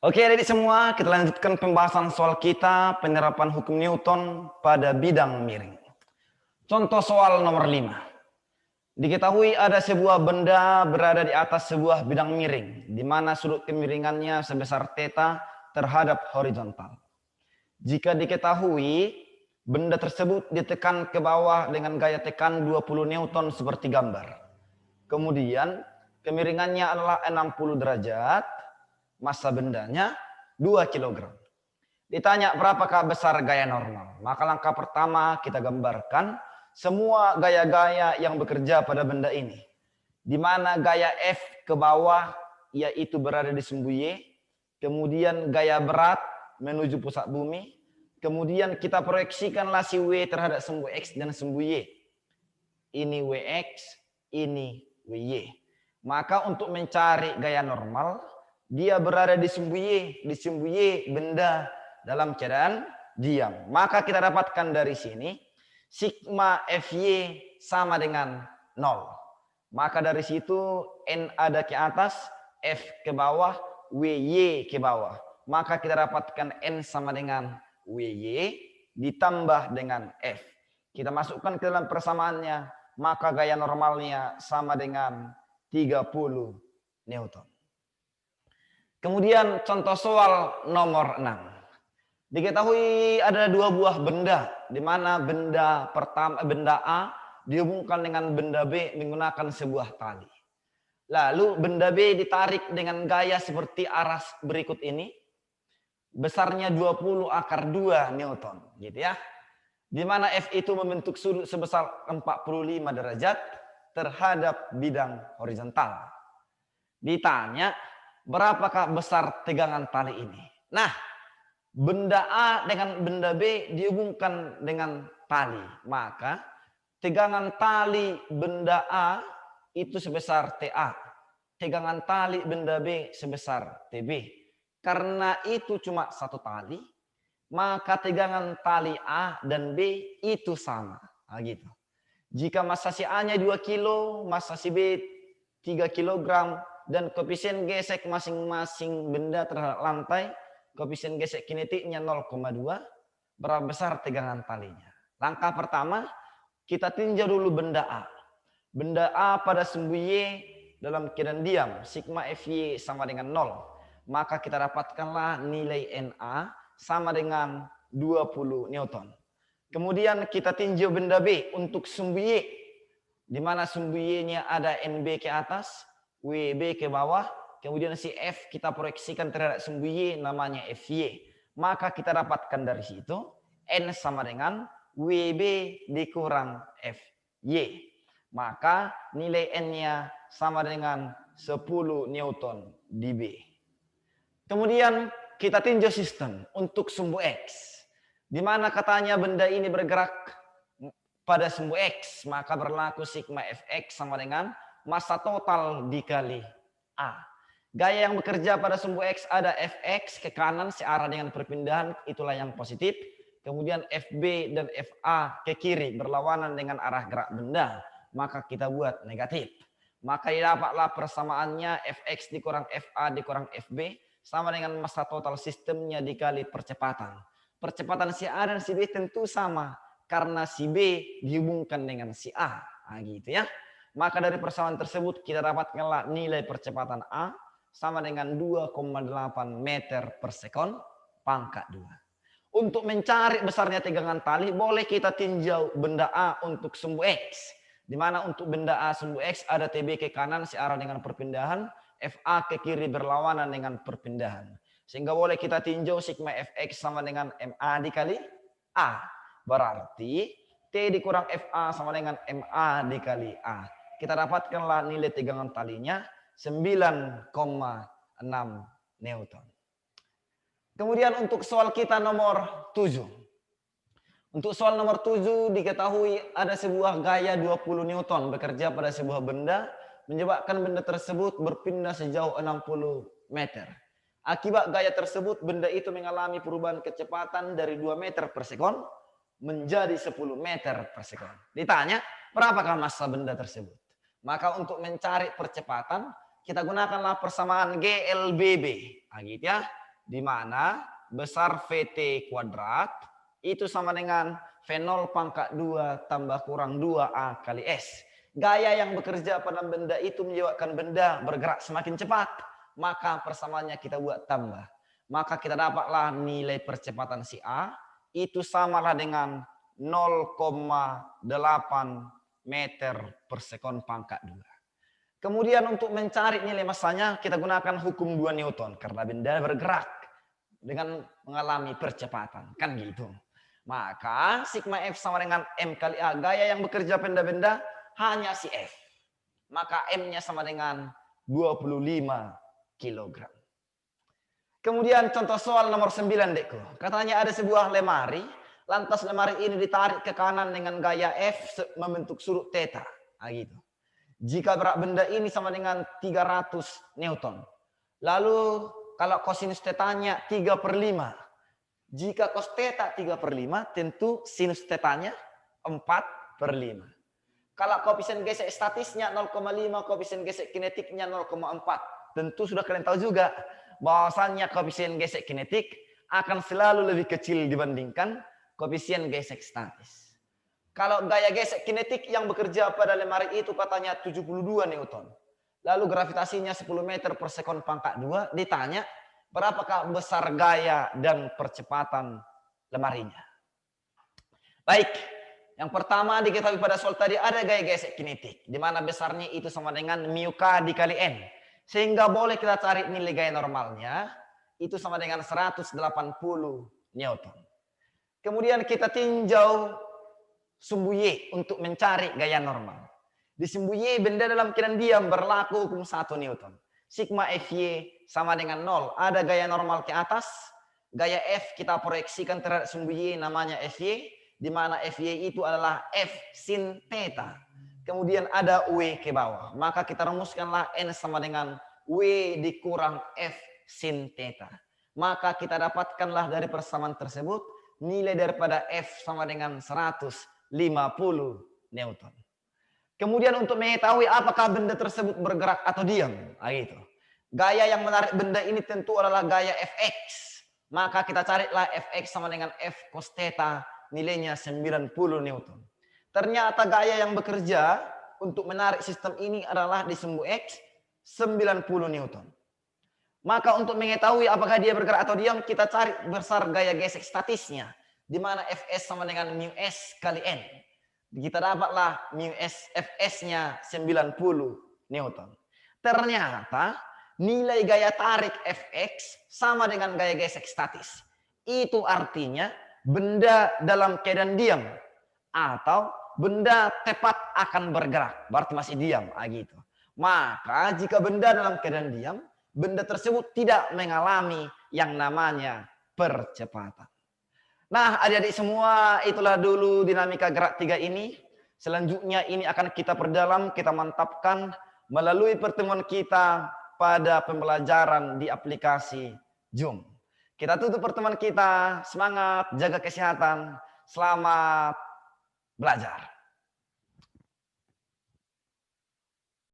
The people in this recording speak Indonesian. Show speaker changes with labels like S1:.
S1: Oke, adik semua, kita lanjutkan pembahasan soal kita penerapan hukum Newton pada bidang miring. Contoh soal nomor 5. Diketahui ada sebuah benda berada di atas sebuah bidang miring, di mana sudut kemiringannya sebesar theta terhadap horizontal. Jika diketahui benda tersebut ditekan ke bawah dengan gaya tekan 20 Newton seperti gambar. Kemudian kemiringannya adalah 60 derajat, massa bendanya 2 kg. Ditanya berapakah besar gaya normal? Maka langkah pertama kita gambarkan semua gaya-gaya yang bekerja pada benda ini. Di mana gaya F ke bawah yaitu berada di sumbu Y, kemudian gaya berat menuju pusat bumi, kemudian kita proyeksikanlah si W terhadap sumbu X dan sumbu Y. Ini WX, ini WY. Maka untuk mencari gaya normal, dia berada di sumbu Y. Di sumbu Y benda dalam keadaan diam. Maka kita dapatkan dari sini, sigma Fy sama dengan 0. Maka dari situ N ada ke atas, F ke bawah, WY ke bawah. Maka kita dapatkan N sama dengan WY ditambah dengan F. Kita masukkan ke dalam persamaannya, maka gaya normalnya sama dengan 30 Newton. Kemudian contoh soal nomor 6. Diketahui ada dua buah benda, di mana benda pertama, benda A dihubungkan dengan benda B menggunakan sebuah tali. Lalu benda B ditarik dengan gaya seperti arah berikut ini. Besarnya 20 akar 2 Newton, gitu ya. Di mana F itu membentuk sudut sebesar 45 derajat terhadap bidang horizontal. Ditanya, berapakah besar tegangan tali ini? Nah, benda A dengan benda B dihubungkan dengan tali. Maka tegangan tali benda A itu sebesar TA. Tegangan tali benda B sebesar TB. Karena itu cuma satu tali, maka tegangan tali A dan B itu sama. Nah, gitu. Jika massa si A-nya 2 kilo, massa si B 3 kg, dan koefisien gesek masing-masing benda terhadap lantai, koefisien gesek kinetiknya 0,2, berapa besar tegangan talinya? Langkah pertama, kita tinjau dulu benda A. Benda A pada sumbu Y dalam keadaan diam, sigma Fy sama dengan 0. Maka kita dapatkanlah nilai Na sama dengan 20 Newton. Kemudian kita tinjau benda B untuk sumbu Y. Di mana sumbu Y-nya ada NB ke atas, WB ke bawah. Kemudian si F kita proyeksikan terhadap sumbu Y namanya Fy. Maka kita dapatkan dari situ N sama dengan WB dikurang Fy. Maka nilai N-nya sama dengan 10 Newton dB. Kemudian kita tinjau sistem untuk sumbu X. Di mana katanya benda ini bergerak pada sumbu X, maka berlaku sigma Fx sama dengan massa total dikali A. Gaya yang bekerja pada sumbu X ada Fx ke kanan searah dengan perpindahan, itulah yang positif. Kemudian Fb dan Fa ke kiri berlawanan dengan arah gerak benda, maka kita buat negatif. Maka didapatlah persamaannya Fx dikurang Fa dikurang Fb sama dengan massa total sistemnya dikali percepatan. Percepatan si A dan si B tentu sama karena si B dihubungkan dengan si A. Nah, gitu ya. Maka dari persamaan tersebut kita dapatkanlah nilai percepatan A sama dengan 2,8 meter per sekon pangkat 2. Untuk mencari besarnya tegangan tali boleh kita tinjau benda A untuk sumbu X. Di mana untuk benda A sumbu X ada TB ke kanan searah dengan perpindahan, FA ke kiri berlawanan dengan perpindahan. Sehingga boleh kita tinjau sigma Fx sama dengan MA dikali A. Berarti T dikurang FA sama dengan MA dikali A. Kita dapatkanlah nilai tegangan talinya 9,6 Newton. Kemudian untuk soal kita nomor 7. Untuk soal nomor 7 diketahui ada sebuah gaya 20 Newton bekerja pada sebuah benda menyebabkan benda tersebut berpindah sejauh 60 meter. Akibat gaya tersebut, benda itu mengalami perubahan kecepatan dari 2 meter per sekon menjadi 10 meter per sekon. Ditanya, berapakah massa benda tersebut? Maka untuk mencari percepatan, kita gunakanlah persamaan GLBB. Nah, gitu ya. di mana besar VT kuadrat itu sama dengan V0 pangkat 2 tambah kurang 2A kali S. Gaya yang bekerja pada benda itu menyebabkan benda bergerak semakin cepat. Maka persamaannya kita buat tambah. Maka kita dapatlah nilai percepatan si A itu samalah dengan 0,8 meter per sekon pangkat 2. Kemudian untuk mencari nilai massanya kita gunakan hukum 2 Newton. Karena benda bergerak dengan mengalami percepatan. Kan gitu. Maka sigma F sama dengan M kali A. Gaya yang bekerja benda-benda hanya si F. Maka M-nya sama dengan 25 kilogram. Kemudian contoh soal nomor 9, dekku. Katanya ada sebuah lemari. Lantas lemari ini ditarik ke kanan dengan gaya F membentuk sudut theta. Nah, gitu. Jika berat benda ini sama dengan 300 Newton. Lalu kalau kosinus tetanya 3/5. Jika cos theta 3/5, tentu sinus tetanya 4/5. Kalau koefisien gesek statisnya 0,5, koefisien gesek kinetiknya 0,4. Tentu sudah kalian tahu juga bahwasannya koefisien gesek kinetik akan selalu lebih kecil dibandingkan koefisien gesek statis. Kalau gaya gesek kinetik yang bekerja pada lemari itu katanya 72 Newton. Lalu gravitasinya 10 meter per sekon pangkat 2. Ditanya berapakah besar gaya dan percepatan lemarinya. Baik, yang pertama diketahui pada soal tadi ada gaya gesek kinetik. Di mana besarnya itu sama dengan mu k dikali n. Sehingga boleh kita cari nilai gaya normalnya. Itu sama dengan 180 Newton. Kemudian kita tinjau sumbu Y untuk mencari gaya normal. Di sumbu Y benda dalam keadaan diam berlaku hukum 1 Newton. Sigma Fy sama dengan 0. Ada gaya normal ke atas. Gaya F kita proyeksikan terhadap sumbu Y namanya Fy. Di mana Fy itu adalah F sin theta. Kemudian ada W ke bawah. Maka kita rumuskanlah N sama dengan W dikurang F sin theta. Maka kita dapatkanlah dari persamaan tersebut nilai daripada F sama dengan 150 Newton. Kemudian untuk mengetahui apakah benda tersebut bergerak atau diam. Nah, gitu. Gaya yang menarik benda ini tentu adalah gaya Fx. Maka kita carilah Fx sama dengan F cos theta. Nilainya 90 Newton. Ternyata gaya yang bekerja untuk menarik sistem ini adalah di sumbu X 90 Newton. Maka untuk mengetahui apakah dia bergerak atau diam, kita cari besar gaya gesek statisnya. Di mana Fs sama dengan mu S kali N. Kita dapatlah mu S, Fs-nya 90 Newton. Ternyata nilai gaya tarik Fx sama dengan gaya gesek statis. Itu artinya benda dalam keadaan diam. Atau benda tepat akan bergerak. Berarti masih diam. Gitu. Maka jika benda dalam keadaan diam, benda tersebut tidak mengalami yang namanya percepatan. Nah, adik-adik semua, itulah dulu dinamika gerak 3 ini. Selanjutnya ini akan kita perdalam, kita mantapkan melalui pertemuan kita pada pembelajaran di aplikasi Zoom. Kita tutup pertemuan kita. Semangat, jaga kesehatan, selamat belajar.